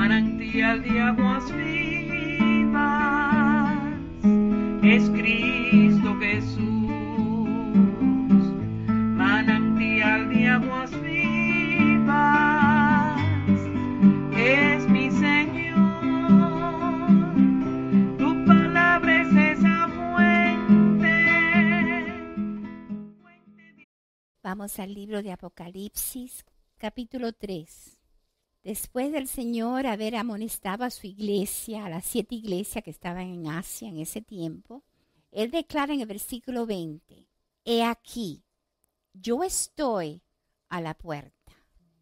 manantial de aguas vivas, es Cristo Jesús, manantial de aguas vivas, es mi Señor, tu palabra es esa fuente. Vamos al libro de Apocalipsis, capítulo 3. Después del Señor haber amonestado a su iglesia, a las 7 iglesias que estaban en Asia en ese tiempo, Él declara en el versículo 20, he aquí, yo estoy a la puerta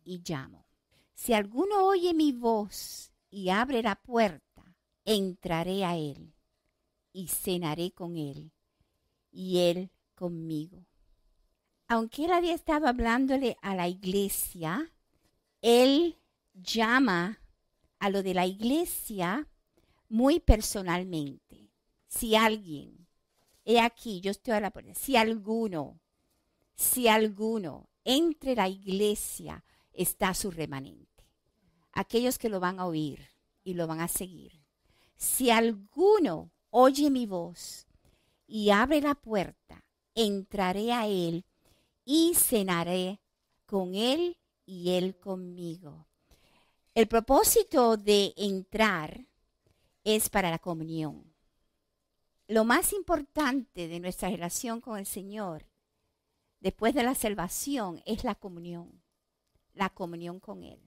y llamo. Si alguno oye mi voz y abre la puerta, entraré a Él y cenaré con Él y Él conmigo. Aunque Él había estado hablándole a la iglesia, Él llama a lo de la iglesia muy personalmente. Si alguien, he aquí, yo estoy a la puerta, si alguno entre la iglesia, está su remanente. Aquellos que lo van a oír y lo van a seguir. Si alguno oye mi voz y abre la puerta, entraré a él y cenaré con él y él conmigo. El propósito de entrar es para la comunión. Lo más importante de nuestra relación con el Señor, después de la salvación, es la comunión con Él.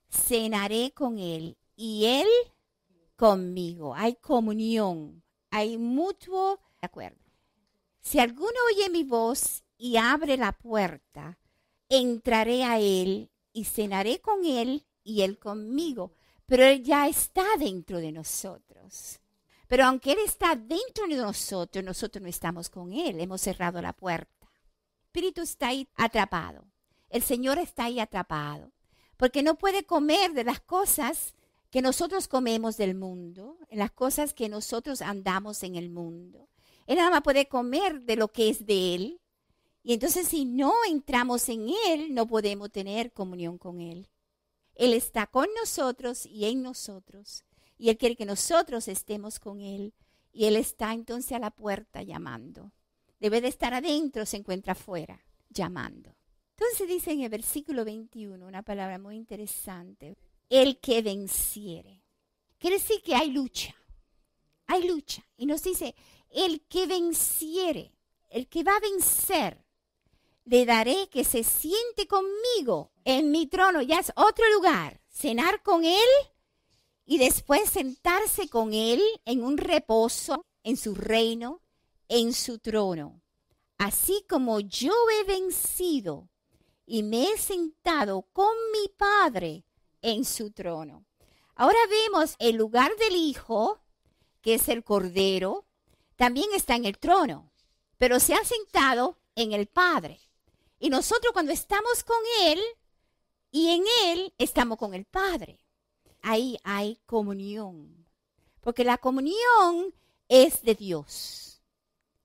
Cenaré con Él y Él conmigo. Hay comunión, hay mutuo acuerdo. Si alguno oye mi voz y abre la puerta, entraré a Él y cenaré con Él y Él conmigo. Pero Él ya está dentro de nosotros. Pero aunque Él está dentro de nosotros, nosotros no estamos con Él. Hemos cerrado la puerta. El Espíritu está ahí atrapado. El Señor está ahí atrapado. Porque no puede comer de las cosas que nosotros comemos del mundo, en las cosas que nosotros andamos en el mundo. Él nada más puede comer de lo que es de Él. Y entonces si no entramos en Él, no podemos tener comunión con Él. Él está con nosotros y en nosotros. Y Él quiere que nosotros estemos con Él. Y Él está entonces a la puerta llamando. Debe de estar adentro, se encuentra afuera, llamando. Entonces dice en el versículo 21, una palabra muy interesante. El que venciere. Quiere decir que hay lucha. Hay lucha. Y nos dice, el que venciere, el que va a vencer, le daré que se siente conmigo en mi trono. Ya es otro lugar. Cenar con Él y después sentarse con Él en un reposo, en su reino, en su trono. Así como yo he vencido y me he sentado con mi Padre en su trono. Ahora vemos el lugar del Hijo, que es el Cordero, también está en el trono, pero se ha sentado en el Padre. Y nosotros cuando estamos con Él y en Él estamos con el Padre. Ahí hay comunión. Porque la comunión es de Dios.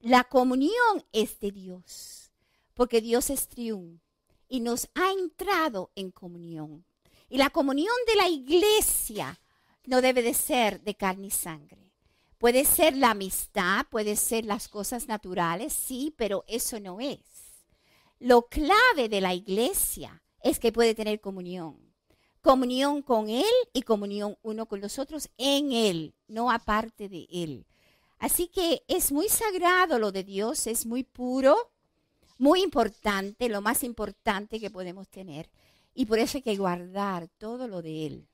La comunión es de Dios. Porque Dios es triunfo y nos ha entrado en comunión. Y la comunión de la iglesia no debe de ser de carne y sangre. Puede ser la amistad, puede ser las cosas naturales, sí, pero eso no es. Lo clave de la iglesia es que puede tener comunión. Comunión con Él y comunión uno con los otros en Él, no aparte de Él. Así que es muy sagrado lo de Dios, es muy puro, muy importante, lo más importante que podemos tener. Y por eso hay que guardar todo lo de Él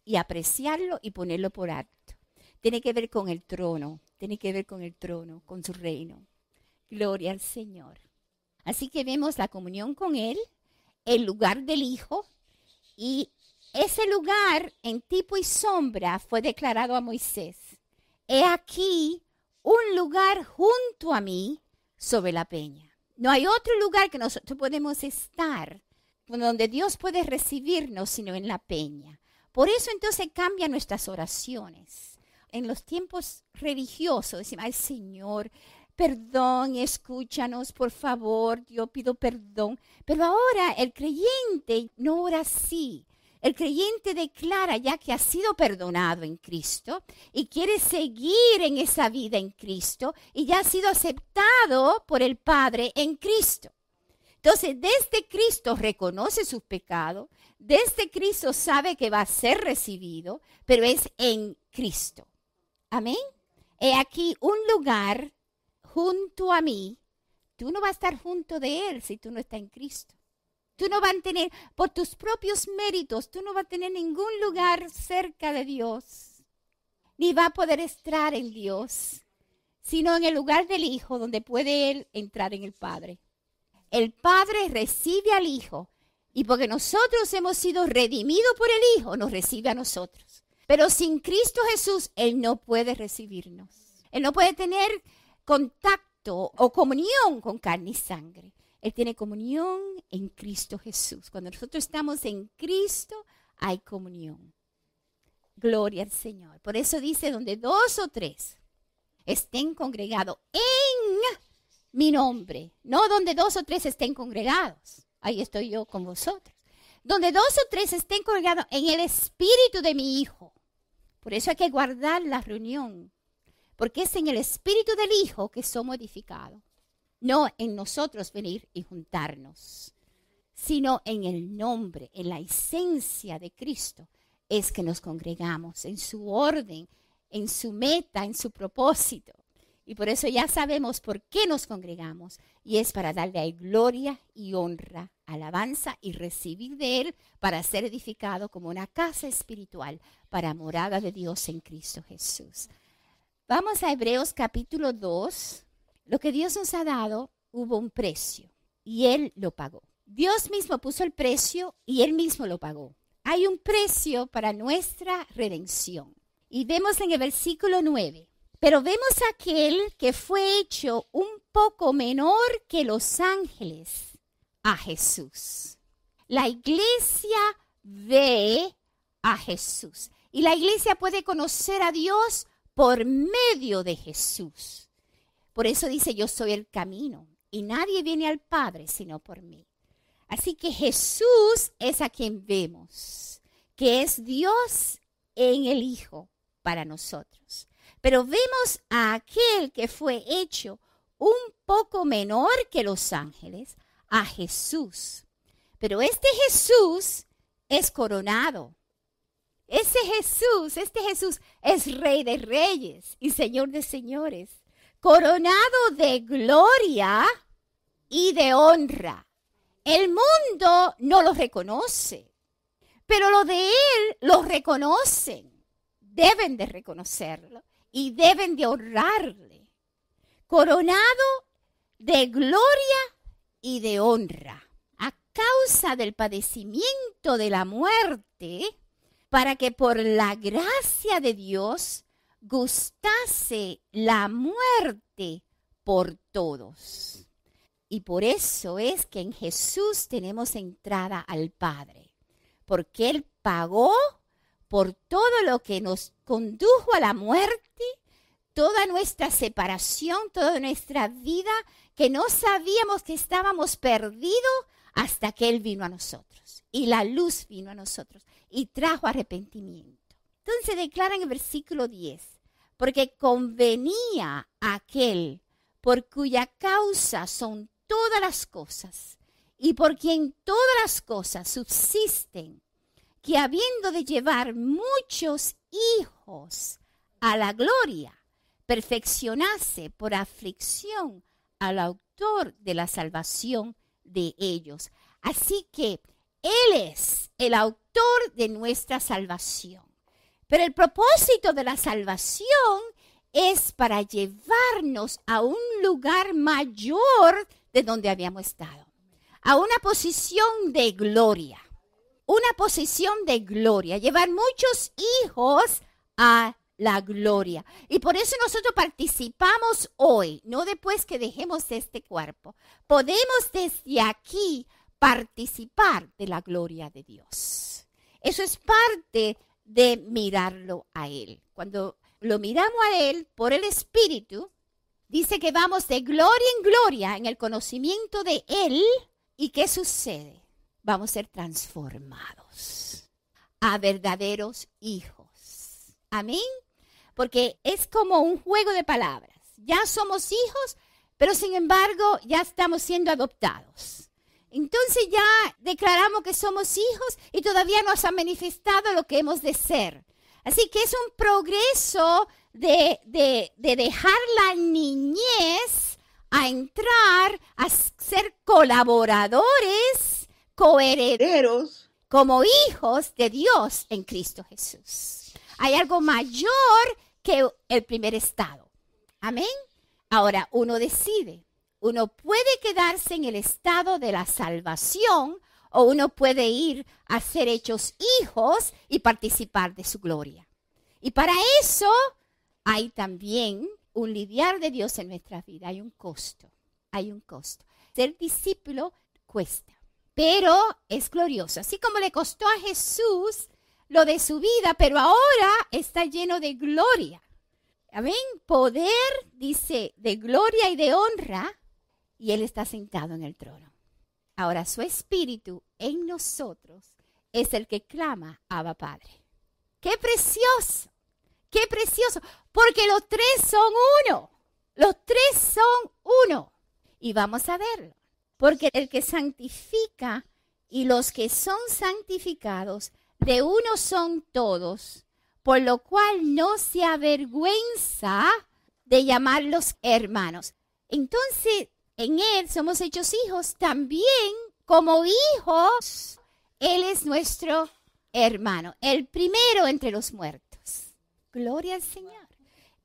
y apreciarlo y ponerlo por alto. Tiene que ver con el trono, con su reino. Gloria al Señor. Así que vemos la comunión con Él, el lugar del Hijo, y ese lugar en tipo y sombra fue declarado a Moisés. He aquí un lugar junto a mí sobre la peña. No hay otro lugar que nosotros podemos estar donde Dios puede recibirnos sino en la peña. Por eso entonces cambian nuestras oraciones. En los tiempos religiosos decimos, ay Señor, perdón, escúchanos, por favor, yo pido perdón. Pero ahora el creyente no ora así. El creyente declara ya que ha sido perdonado en Cristo y quiere seguir en esa vida en Cristo y ya ha sido aceptado por el Padre en Cristo. Entonces, desde Cristo reconoce sus pecados, desde Cristo sabe que va a ser recibido, pero es en Cristo. Amén. He aquí un lugar junto a mí. Tú no vas a estar junto de Él si tú no estás en Cristo. Tú no vas a tener, por tus propios méritos, tú no vas a tener ningún lugar cerca de Dios. Ni va a poder estar en Dios, sino en el lugar del Hijo, donde puede Él entrar en el Padre. El Padre recibe al Hijo, y porque nosotros hemos sido redimidos por el Hijo, nos recibe a nosotros. Pero sin Cristo Jesús, Él no puede recibirnos. Él no puede tener contacto o comunión con carne y sangre. Él tiene comunión en Cristo Jesús. Cuando nosotros estamos en Cristo, hay comunión. Gloria al Señor. Por eso dice, donde 2 o 3 estén congregados en mi nombre. No donde 2 o 3 estén congregados. Ahí estoy yo con vosotros. Donde 2 o 3 estén congregados en el espíritu de mi Hijo. Por eso hay que guardar la reunión. Porque es en el espíritu del Hijo que somos edificados. No en nosotros venir y juntarnos, sino en el nombre, en la esencia de Cristo, es que nos congregamos en su orden, en su meta, en su propósito. Y por eso ya sabemos por qué nos congregamos. Y es para darle a Él gloria y honra, alabanza y recibir de Él para ser edificado como una casa espiritual para morada de Dios en Cristo Jesús. Vamos a Hebreos capítulo 2. Lo que Dios nos ha dado, hubo un precio y Él lo pagó. Dios mismo puso el precio y Él mismo lo pagó. Hay un precio para nuestra redención. Y vemos en el versículo 9. Pero vemos a aquel que fue hecho un poco menor que los ángeles, a Jesús. La iglesia ve a Jesús. Y la iglesia puede conocer a Dios por medio de Jesús. Por eso dice, yo soy el camino y nadie viene al Padre sino por mí. Así que Jesús es a quien vemos, que es Dios en el Hijo para nosotros. Pero vemos a aquel que fue hecho un poco menor que los ángeles, a Jesús. Pero este Jesús es coronado. Este Jesús es Rey de Reyes y Señor de Señores. Coronado de gloria y de honra. El mundo no lo reconoce, pero lo de Él lo reconocen. Deben de reconocerlo y deben de honrarle. Coronado de gloria y de honra, a causa del padecimiento de la muerte, para que por la gracia de Dios gustase la muerte por todos. Y por eso es que en Jesús tenemos entrada al Padre, porque Él pagó por todo lo que nos condujo a la muerte, toda nuestra separación, toda nuestra vida, que no sabíamos que estábamos perdidos hasta que Él vino a nosotros. Y la luz vino a nosotros y trajo arrepentimiento. Entonces declara en el versículo 10, porque convenía a aquel por cuya causa son todas las cosas y por quien todas las cosas subsisten, que habiendo de llevar muchos hijos a la gloria, perfeccionase por aflicción al autor de la salvación de ellos. Así que Él es el autor de nuestra salvación. Pero el propósito de la salvación es para llevarnos a un lugar mayor de donde habíamos estado. A una posición de gloria. Una posición de gloria. Llevar muchos hijos a la gloria. Y por eso nosotros participamos hoy, no después que dejemos este cuerpo. Podemos desde aquí participar de la gloria de Dios. Eso es parte de mirarlo a Él. Cuando lo miramos a Él por el Espíritu, dice que vamos de gloria en gloria en el conocimiento de Él. ¿Y qué sucede? Vamos a ser transformados a verdaderos hijos. Amén. Porque es como un juego de palabras. Ya somos hijos, pero sin embargo ya estamos siendo adoptados. Entonces ya declaramos que somos hijos y todavía no se ha manifestado lo que hemos de ser. Así que es un progreso de dejar la niñez a entrar a ser colaboradores, coherederos, como hijos de Dios en Cristo Jesús. Hay algo mayor que el primer estado. Amén. Ahora uno decide. Uno puede quedarse en el estado de la salvación o uno puede ir a ser hechos hijos y participar de su gloria. Y para eso hay también un lidiar de Dios en nuestra vida. Hay un costo. Hay un costo. Ser discípulo cuesta, pero es glorioso. Así como le costó a Jesús lo de su vida, pero ahora está lleno de gloria. Amén. Poder, dice, de gloria y de honra, y Él está sentado en el trono. Ahora su espíritu en nosotros es el que clama, Abba Padre. ¡Qué precioso! ¡Qué precioso! Porque los tres son uno. Los tres son uno. Y vamos a verlo. Porque el que santifica y los que son santificados, de uno son todos, por lo cual no se avergüenza de llamarlos hermanos. Entonces, en Él somos hechos hijos también como hijos. Él es nuestro hermano, el primero entre los muertos. Gloria al Señor.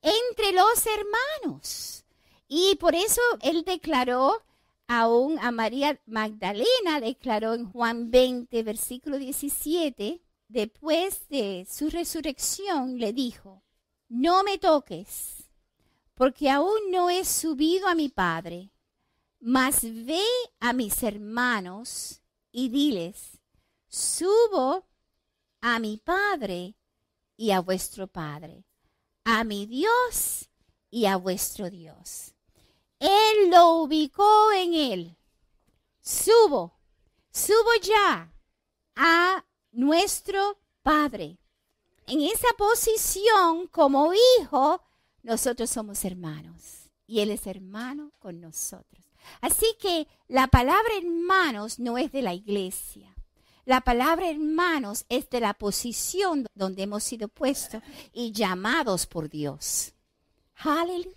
Entre los hermanos. Y por eso Él declaró aún a María Magdalena, declaró en Juan 20, versículo 17, después de su resurrección, le dijo, no me toques, porque aún no he subido a mi Padre, mas ve a mis hermanos y diles, subo a mi Padre y a vuestro Padre, a mi Dios y a vuestro Dios. Él lo ubicó en Él. Subo ya a nuestro Padre. En esa posición como hijo, nosotros somos hermanos y Él es hermano con nosotros. Así que la palabra hermanos no es de la iglesia. La palabra hermanos es de la posición donde hemos sido puestos y llamados por Dios. Aleluya.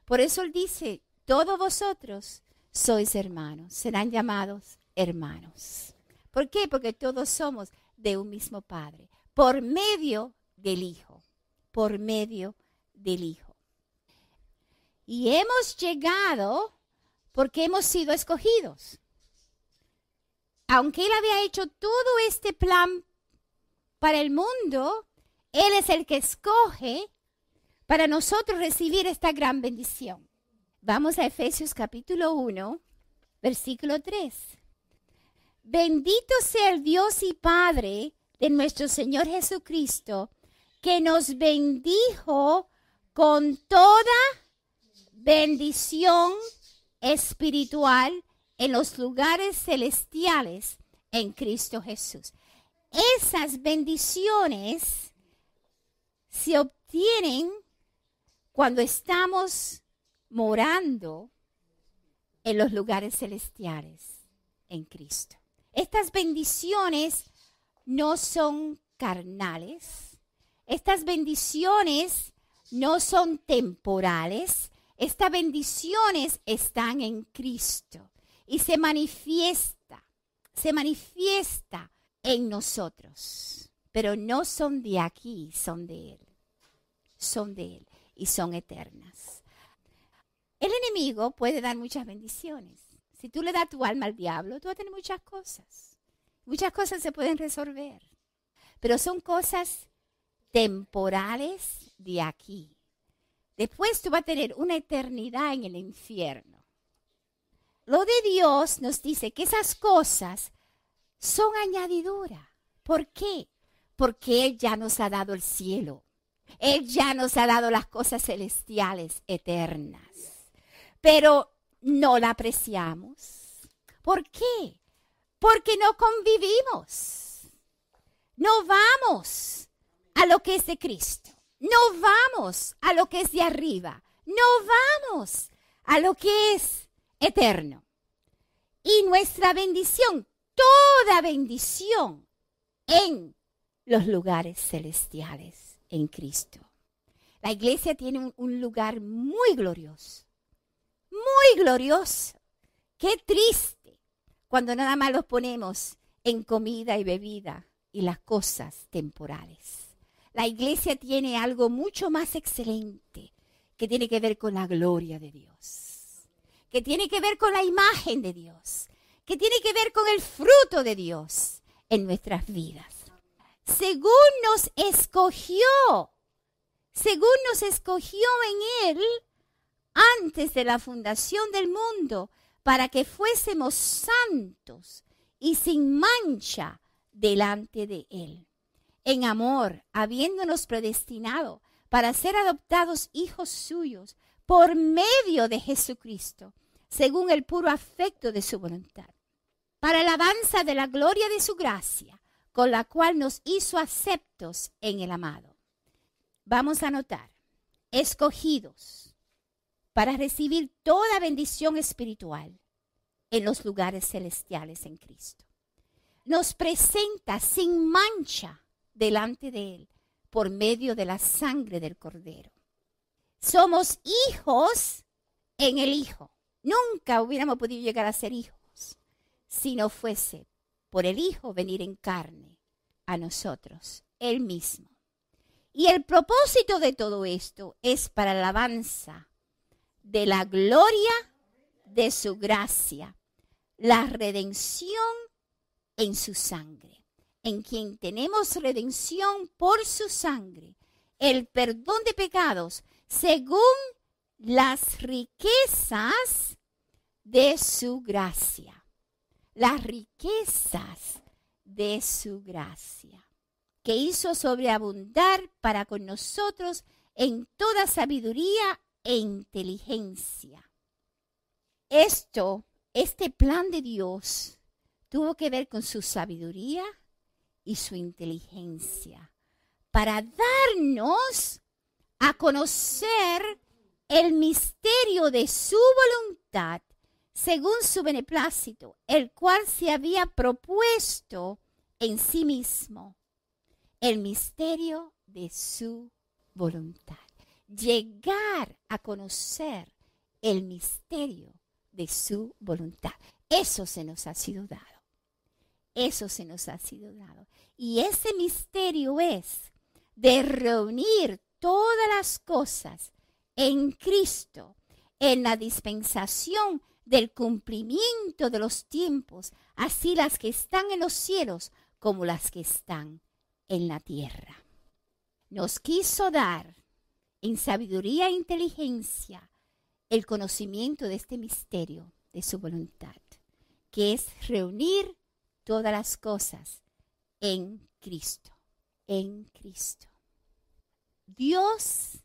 Por eso Él dice, todos vosotros sois hermanos, serán llamados hermanos. ¿Por qué? Porque todos somos de un mismo Padre, por medio del Hijo, por medio del Hijo. Y hemos llegado porque hemos sido escogidos. Aunque Él había hecho todo este plan para el mundo, Él es el que escoge para nosotros recibir esta gran bendición. Vamos a Efesios capítulo 1, versículo 3. Bendito sea el Dios y Padre de nuestro Señor Jesucristo, que nos bendijo con toda bendición espiritual en los lugares celestiales en Cristo Jesús. Esas bendiciones se obtienen cuando estamos morando en los lugares celestiales en Cristo. Estas bendiciones no son carnales. Estas bendiciones no son temporales. Estas bendiciones están en Cristo y se manifiesta en nosotros. Pero no son de aquí, son de Él. Son de Él y son eternas. El enemigo puede dar muchas bendiciones. Si tú le das tu alma al diablo, tú vas a tener muchas cosas. Muchas cosas se pueden resolver. Pero son cosas temporales de aquí. Después tú vas a tener una eternidad en el infierno. Lo de Dios nos dice que esas cosas son añadidura. ¿Por qué? Porque Él ya nos ha dado el cielo. Él ya nos ha dado las cosas celestiales eternas. Pero no la apreciamos. ¿Por qué? Porque no convivimos. No vamos a lo que es de Cristo. No vamos a lo que es de arriba. No vamos a lo que es eterno. Y nuestra bendición, toda bendición en los lugares celestiales en Cristo. La iglesia tiene un lugar muy glorioso. Muy glorioso. Qué triste cuando nada más los ponemos en comida y bebida y las cosas temporales. La iglesia tiene algo mucho más excelente que tiene que ver con la gloria de Dios, que tiene que ver con la imagen de Dios, que tiene que ver con el fruto de Dios en nuestras vidas. Según nos escogió en Él antes de la fundación del mundo, para que fuésemos santos y sin mancha delante de Él. En amor, habiéndonos predestinado para ser adoptados hijos suyos por medio de Jesucristo, según el puro afecto de su voluntad, para alabanza de la gloria de su gracia, con la cual nos hizo aceptos en el amado. Vamos a notar, escogidos para recibir toda bendición espiritual en los lugares celestiales en Cristo. Nos presenta sin mancha delante de Él por medio de la sangre del Cordero. Somos hijos en el Hijo. Nunca hubiéramos podido llegar a ser hijos si no fuese por el Hijo venir en carne a nosotros, Él mismo. Y el propósito de todo esto es para la alabanza de la gloria de su gracia, la redención en su sangre, en quien tenemos redención por su sangre, el perdón de pecados, según las riquezas de su gracia. Las riquezas de su gracia, que hizo sobreabundar para con nosotros en toda sabiduría e inteligencia. Este plan de Dios tuvo que ver con su sabiduría y su inteligencia para darnos a conocer el misterio de su voluntad según su beneplácito, el cual se había propuesto en sí mismo. El misterio de su voluntad. Llegar a conocer el misterio de su voluntad. Eso se nos ha sido dado. Eso se nos ha sido dado. Y ese misterio es de reunir todas las cosas en Cristo, en la dispensación del cumplimiento de los tiempos, así las que están en los cielos como las que están en la tierra. Nos quiso dar en sabiduría e inteligencia el conocimiento de este misterio de su voluntad, que es reunir todas las cosas en Cristo, en Cristo. Dios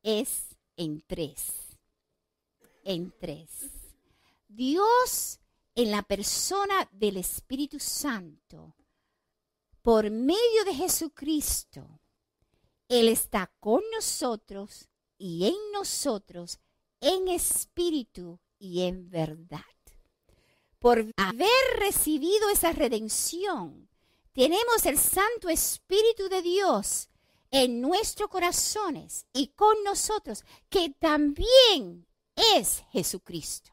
es en tres. Dios en la persona del Espíritu Santo, por medio de Jesucristo, Él está con nosotros y en nosotros en espíritu y en verdad. Por haber recibido esa redención, tenemos el Santo Espíritu de Dios en nuestros corazones y con nosotros, que también es Jesucristo.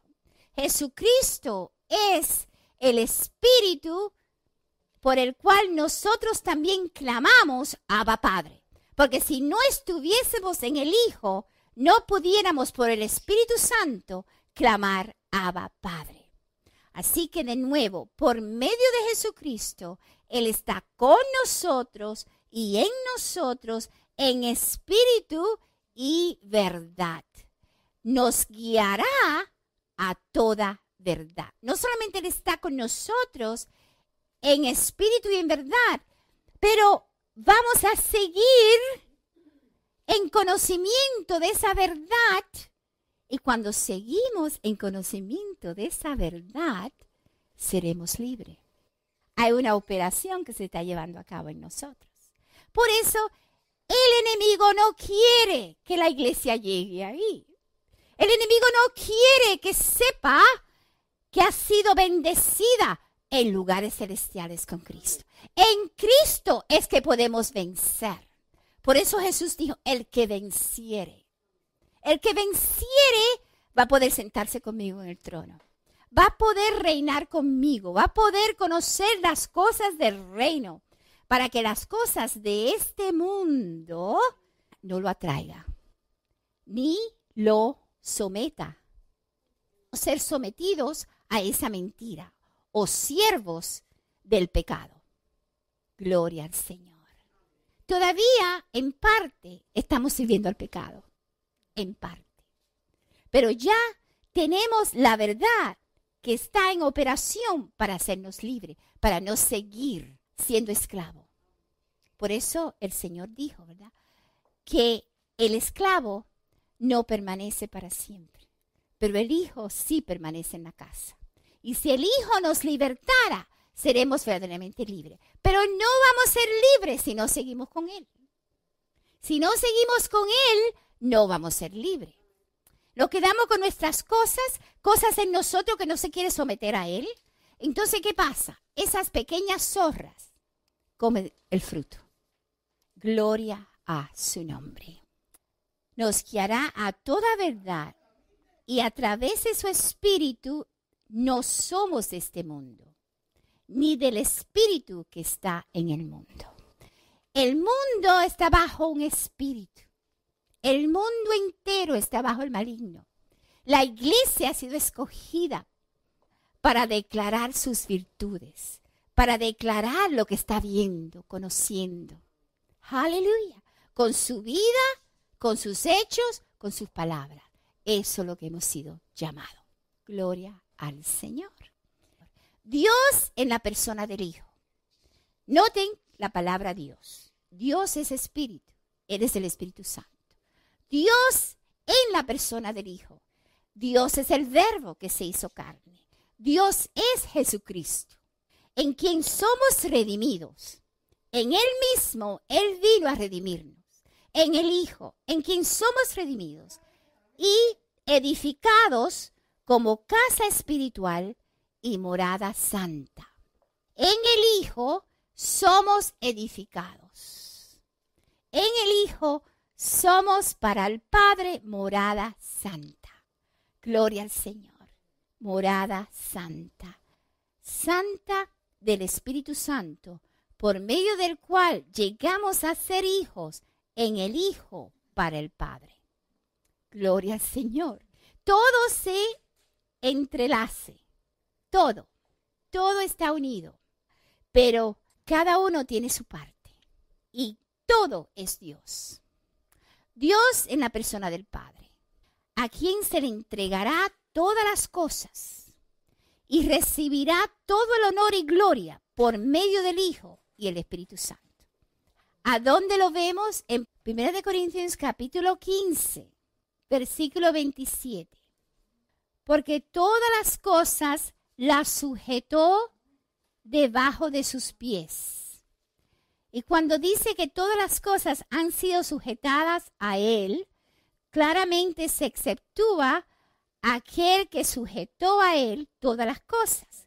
Jesucristo es el Espíritu por el cual nosotros también clamamos Abba Padre. Porque si no estuviésemos en el Hijo, no pudiéramos por el Espíritu Santo clamar Abba Padre. Así que de nuevo, por medio de Jesucristo, Él está con nosotros y en nosotros en espíritu y verdad. Nos guiará a toda verdad. No solamente Él está con nosotros en espíritu y en verdad, pero vamos a seguir en conocimiento de esa verdad. Y cuando seguimos en conocimiento de esa verdad, seremos libres. Hay una operación que se está llevando a cabo en nosotros. Por eso, el enemigo no quiere que la iglesia llegue ahí. El enemigo no quiere que sepa que ha sido bendecida en lugares celestiales con Cristo. En Cristo es que podemos vencer. Por eso Jesús dijo, el que venciere va a poder sentarse conmigo en el trono. Va a poder reinar conmigo, va a poder conocer las cosas del reino, para que las cosas de este mundo no lo atraiga, ni lo someta. Ser sometidos a esa mentira o siervos del pecado. Gloria al Señor. Todavía, en parte, estamos sirviendo al pecado. En parte. Pero ya tenemos la verdad que está en operación para hacernos libres, para no seguir siendo esclavo. Por eso el Señor dijo, ¿verdad?, que el esclavo no permanece para siempre, pero el Hijo sí permanece en la casa. Y si el Hijo nos libertara, seremos verdaderamente libres. Pero no vamos a ser libres si no seguimos con Él. Si no seguimos con Él, no vamos a ser libres. Nos quedamos con nuestras cosas en nosotros que no se quiere someter a Él. Entonces, ¿qué pasa? Esas pequeñas zorras comen el fruto. Gloria a su nombre. Nos guiará a toda verdad y a través de su espíritu no somos de este mundo, ni del espíritu que está en el mundo. El mundo está bajo un espíritu. El mundo entero está bajo el maligno. La iglesia ha sido escogida para declarar sus virtudes, para declarar lo que está viendo, conociendo. Aleluya. Con su vida, con sus hechos, con sus palabras. Eso es lo que hemos sido llamados. Gloria al Señor. Dios en la persona del Hijo. Noten la palabra Dios. Dios es espíritu. Él es el Espíritu Santo. Dios en la persona del Hijo. Dios es el Verbo que se hizo carne. Dios es Jesucristo, en quien somos redimidos. En Él mismo, Él vino a redimirnos. En el Hijo, en quien somos redimidos y edificados como casa espiritual y morada santa. En el Hijo somos edificados. En el Hijo somos para el Padre morada santa. Gloria al Señor. Morada santa. Santa del Espíritu Santo, por medio del cual llegamos a ser hijos en el Hijo para el Padre. Gloria al Señor. Todo se entrelace. Todo está unido. Pero cada uno tiene su parte. Y todo es Dios. Dios en la persona del Padre, a quien se le entregará todas las cosas y recibirá todo el honor y gloria por medio del Hijo y el Espíritu Santo. ¿A dónde lo vemos? En 1 Corintios capítulo 15, versículo 27. Porque todas las cosas las sujetó debajo de sus pies. Y cuando dice que todas las cosas han sido sujetadas a Él, claramente se exceptúa aquel que sujetó a Él todas las cosas.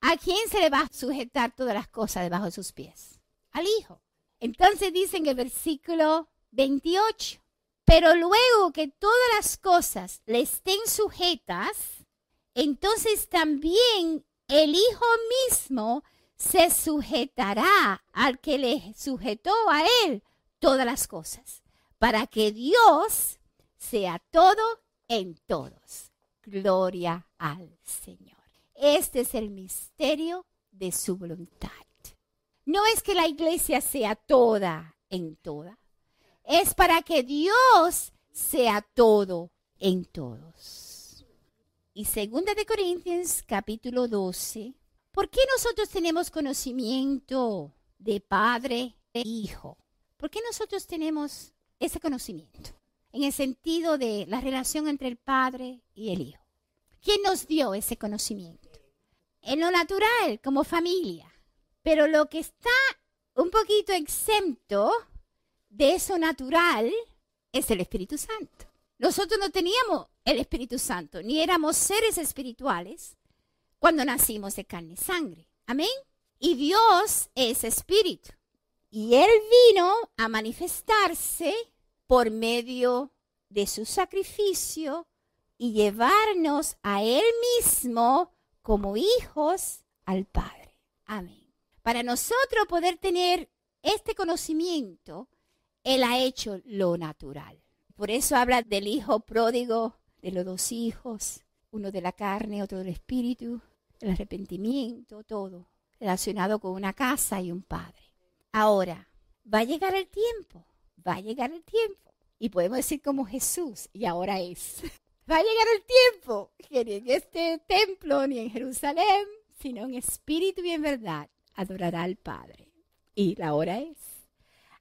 ¿A quién se le va a sujetar todas las cosas debajo de sus pies? Al Hijo. Entonces dice en el versículo 28, pero luego que todas las cosas le estén sujetas, entonces también el Hijo mismo se sujetará al que le sujetó a Él todas las cosas, para que Dios sea todo en todos. Gloria al Señor. Este es el misterio de su voluntad. No es que la iglesia sea toda en toda. Es para que Dios sea todo en todos. Y 2 Corintios capítulo 12. ¿Por qué nosotros tenemos conocimiento de Padre e Hijo? ¿Por qué nosotros tenemos ese conocimiento? En el sentido de la relación entre el Padre y el Hijo. ¿Quién nos dio ese conocimiento? En lo natural, como familia. Pero lo que está un poquito exento de eso natural es el Espíritu Santo. Nosotros no teníamos el Espíritu Santo, ni éramos seres espirituales cuando nacimos de carne y sangre. Amén. Y Dios es espíritu. Y Él vino a manifestarse por medio de su sacrificio y llevarnos a Él mismo como hijos al Padre. Amén. Para nosotros poder tener este conocimiento, Él ha hecho lo natural. Por eso habla del hijo pródigo, de los dos hijos, uno de la carne, otro del espíritu, el arrepentimiento, todo relacionado con una casa y un padre. Ahora, va a llegar el tiempo. Y podemos decir como Jesús, y ahora es. Va a llegar el tiempo que ni en este templo ni en Jerusalén, sino en espíritu y en verdad, adorará al Padre. Y la hora es.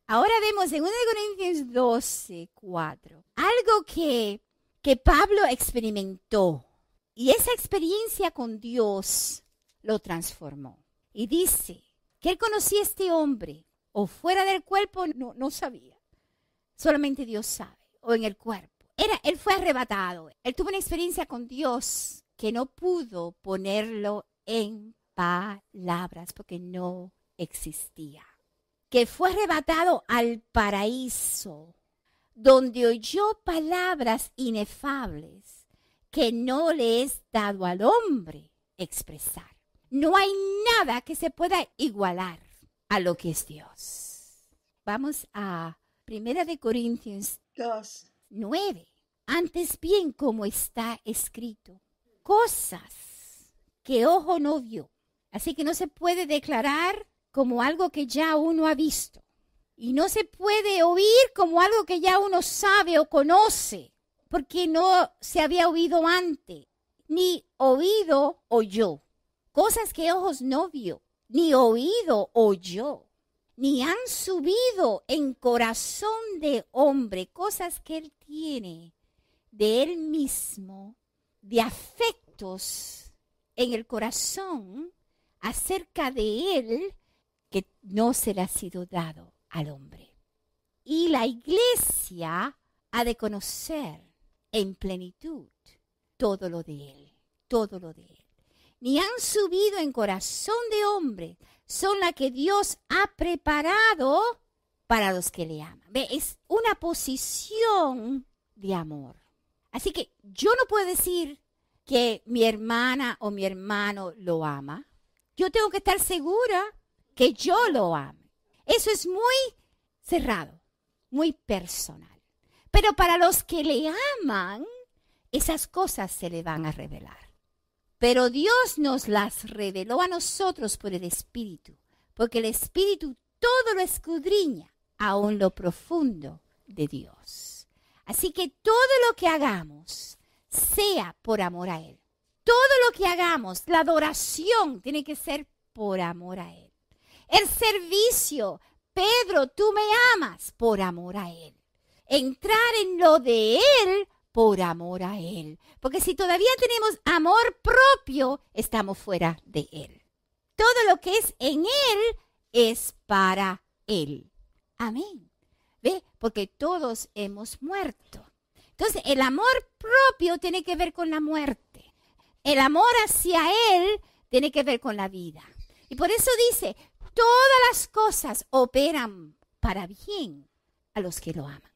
Ahora vemos en 1 Corintios 12, 4, algo que Pablo experimentó. Y esa experiencia con Dios lo transformó. Y dice que él conocía a este hombre, o fuera del cuerpo, no sabía. Solamente Dios sabe, o en el cuerpo. Él fue arrebatado. Él tuvo una experiencia con Dios que no pudo ponerlo en palabras porque no existía. Que fue arrebatado al paraíso, donde oyó palabras inefables que no le es dado al hombre expresar. No hay nada que se pueda igualar a lo que es Dios. Vamos a 1 Corintios 2:9. Antes bien, como está escrito, cosas que ojo no vio. Así que no se puede declarar como algo que ya uno ha visto. Y no se puede oír como algo que ya uno sabe o conoce, porque no se había oído antes, ni oído oyó. Cosas que ojos no vio, ni oído oyó, ni han subido en corazón de hombre, cosas que él tiene de él mismo, de afectos en el corazón acerca de él, que no se le ha sido dado al hombre. Y la iglesia ha de conocer en plenitud todo lo de él, todo lo de él. Ni han subido en corazón de hombre, son las que Dios ha preparado para los que le aman. ¿Ve? Es una posición de amor. Así que yo no puedo decir que mi hermana o mi hermano lo ama. Yo tengo que estar segura que yo lo ame. Eso es muy cerrado, muy personal. Pero para los que le aman, esas cosas se le van a revelar. Pero Dios nos las reveló a nosotros por el Espíritu, porque el Espíritu todo lo escudriña, aun lo profundo de Dios. Así que todo lo que hagamos sea por amor a Él. Todo lo que hagamos, la adoración tiene que ser por amor a Él. El servicio, Pedro, tú me amas por amor a Él. Entrar en lo de Él por amor a Él. Porque si todavía tenemos amor propio, estamos fuera de Él. Todo lo que es en Él es para Él. Amén. ¿Ve? Porque todos hemos muerto. Entonces, el amor propio tiene que ver con la muerte. El amor hacia Él tiene que ver con la vida. Y por eso dice, todas las cosas operan para bien a los que lo aman.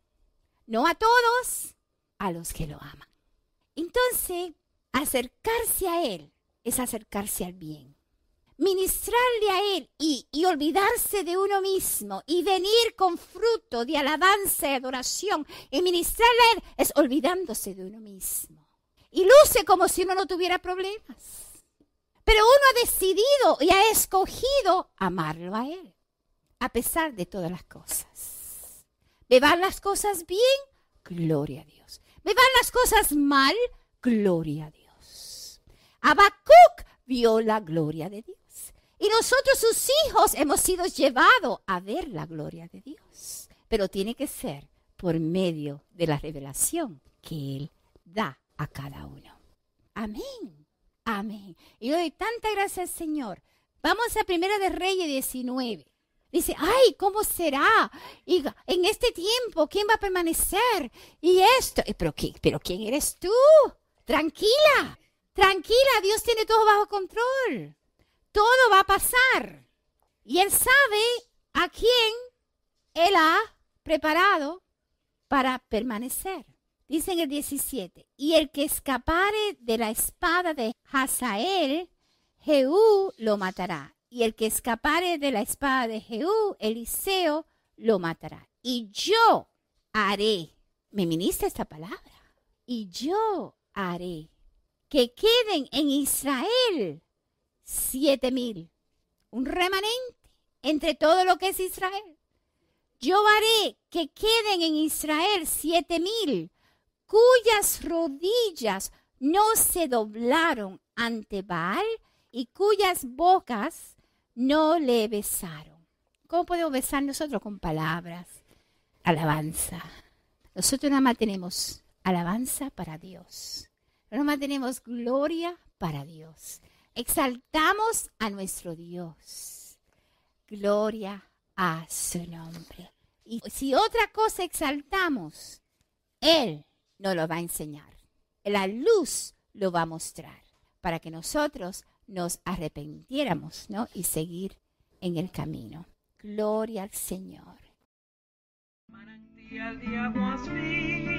No a todos, a los que lo aman. Entonces, acercarse a Él es acercarse al bien. Ministrarle a Él y olvidarse de uno mismo y venir con fruto de alabanza y adoración y ministrarle a Él es olvidándose de uno mismo. Y luce como si uno no tuviera problemas. Pero uno ha decidido y ha escogido amarlo a Él, a pesar de todas las cosas. ¿Me van las cosas bien? Gloria a Dios. ¿Me van las cosas mal? Gloria a Dios. Habacuc vio la gloria de Dios. Y nosotros, sus hijos, hemos sido llevados a ver la gloria de Dios. Pero tiene que ser por medio de la revelación que Él da a cada uno. Amén. Amén. Y doy tanta gracia al Señor Vamos a Primera de Reyes 19. Dice, ay, ¿cómo será? Y en este tiempo, ¿quién va a permanecer? Y esto, pero ¿quién eres tú? Tranquila, tranquila, Dios tiene todo bajo control. Todo va a pasar. Y Él sabe a quién Él ha preparado para permanecer. Dice en el 17, y el que escapare de la espada de Hazael, Jehú lo matará. Y el que escapare de la espada de Jehú, Eliseo lo matará. Y yo haré, me ministra esta palabra, y yo haré que queden en Israel 7,000, un remanente entre todo lo que es Israel. Yo haré que queden en Israel 7,000, cuyas rodillas no se doblaron ante Baal y cuyas bocas no le besaron. ¿Cómo podemos besar nosotros? Con palabras, alabanza. Nosotros nada más tenemos alabanza para Dios. Nada más tenemos gloria para Dios. Exaltamos a nuestro Dios. Gloria a su nombre. Y si otra cosa exaltamos, Él nos lo va a enseñar. La luz lo va a mostrar para que nosotros nos arrepintiéramos, ¿no? Y seguir en el camino. Gloria al Señor. Manantial de aguas vivas.